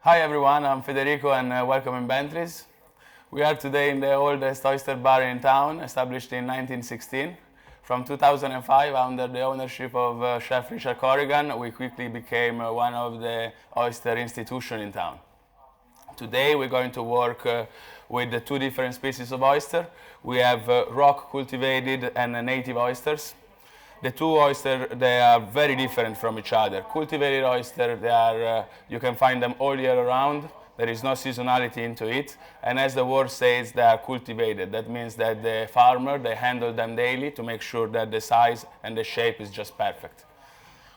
Hi everyone, I'm Federico and welcome in Bentley's. We are today in the oldest oyster bar in town, established in 1916. From 2005, under the ownership of Chef Richard Corrigan, we quickly became one of the oyster institutions in town. Today we're going to work with the two different species of oyster. We have rock cultivated and native oysters. The two oysters, they are very different from each other. Cultivated oyster, you can find them all year round. There is no seasonality into it. And as the word says, they are cultivated. That means that the farmer, they handle them daily to make sure that the size and the shape is just perfect.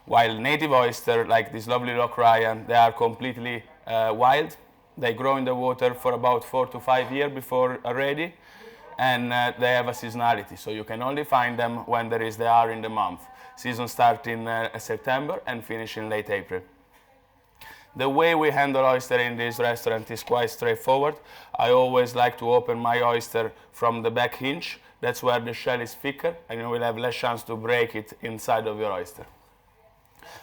While native oyster, like this lovely rock Ryan, they are completely wild. They grow in the water for about 4 to 5 years before ready. And they have a seasonality, so you can only find them when they are in the month. Season starts in September and finish in late April. The way we handle oyster in this restaurant is quite straightforward. I always like to open my oyster from the back hinge. That's where the shell is thicker and you will have less chance to break it inside of your oyster.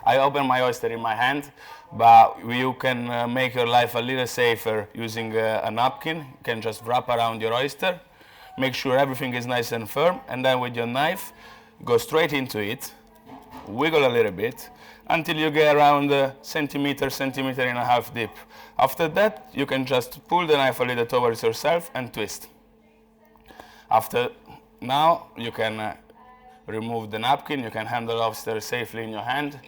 I open my oyster in my hand, but you can make your life a little safer using a napkin. You can just wrap around your oyster. Make sure everything is nice and firm, and then with your knife, go straight into it, wiggle a little bit, until you get around centimeter and a half deep. After that, you can just pull the knife a little towards yourself and twist. Now, you can remove the napkin, you can handle oyster safely in your hand.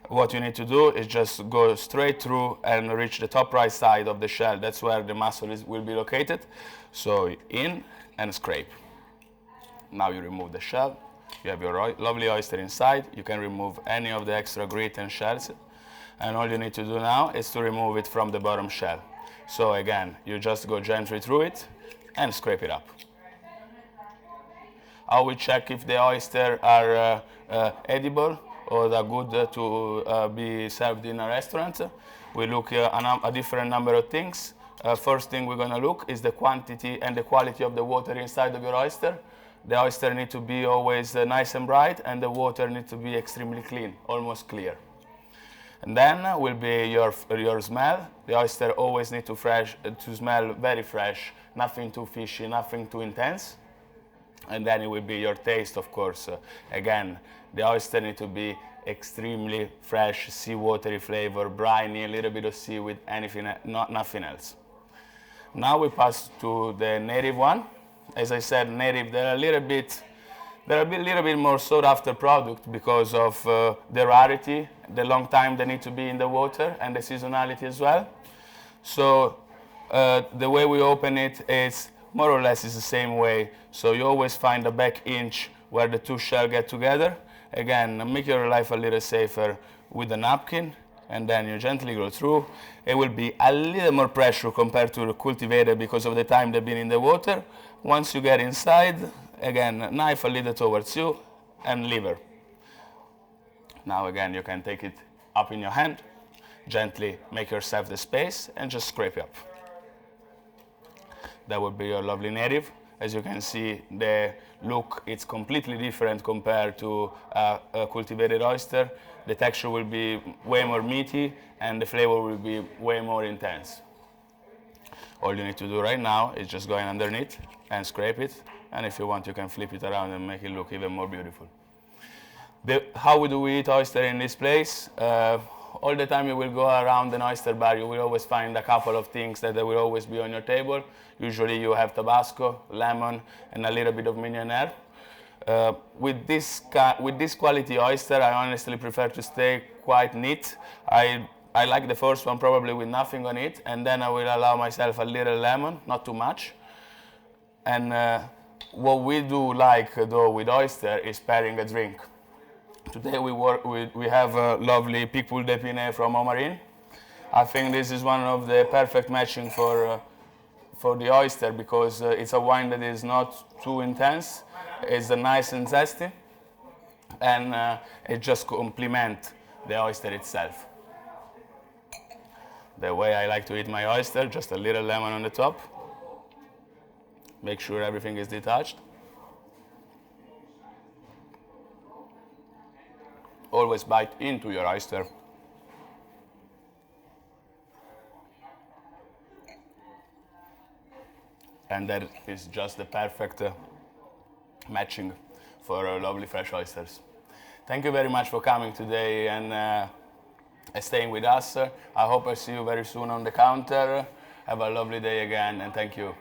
What you need to do is just go straight through and reach the top right side of the shell. That's where the muscle will be located. So in and scrape. Now you remove the shell. You have your lovely oyster inside. You can remove any of the extra grit and shells. And all you need to do now is to remove it from the bottom shell. So again, you just go gently through it and scrape it up. How we check if the oysters are edible or they're good to be served in a restaurant? We look at a different number of things. First thing we're going to look is the quantity and the quality of the water inside of your oyster. The oyster need to be always nice and bright, and the water needs to be extremely clean, almost clear. And then will be your smell. The oyster always need to smell very fresh, nothing too fishy, nothing too intense. And then it will be your taste, of course. Again, the oyster need to be extremely fresh, seawatery flavor, briny, a little bit of seaweed, nothing else. Now we pass to the native one. As I said, native, they're a little bit more sought after product because of the rarity, the long time they need to be in the water, and the seasonality as well. So the way we open it is more or less is the same way. So you always find the back inch where the two shells get together. Again, make your life a little safer with a napkin, and then you gently go through. It will be a little more pressure compared to the cultivated because of the time they've been in the water. Once you get inside, again, knife a little towards you and lever. Now again, you can take it up in your hand, gently make yourself the space and just scrape it up. That would be your lovely native. As you can see, the look is completely different compared to a cultivated oyster. The texture will be way more meaty and the flavor will be way more intense. All you need to do right now is just go in underneath and scrape it. And if you want, you can flip it around and make it look even more beautiful. How do we eat oyster in this place? All the time you will go around an oyster bar, you will always find a couple of things that will always be on your table. Usually you have Tabasco, lemon, and a little bit of mignonette. With this quality oyster, I honestly prefer to stay quite neat. I like the first one probably with nothing on it, and then I will allow myself a little lemon, not too much. And what we do like though with oyster is pairing a drink. Today we have a lovely Picpoul d'Épinay from Ormarine. I think this is one of the perfect matching for the oyster because it's a wine that is not too intense. It's nice and zesty, and it just complements the oyster itself. The way I like to eat my oyster, just a little lemon on the top. Make sure everything is detached. Always bite into your oyster. and that is just the perfect matching for lovely fresh oysters. Thank you very much for coming today and staying with us. I hope I see you very soon on the counter. Have a lovely day again, and thank you.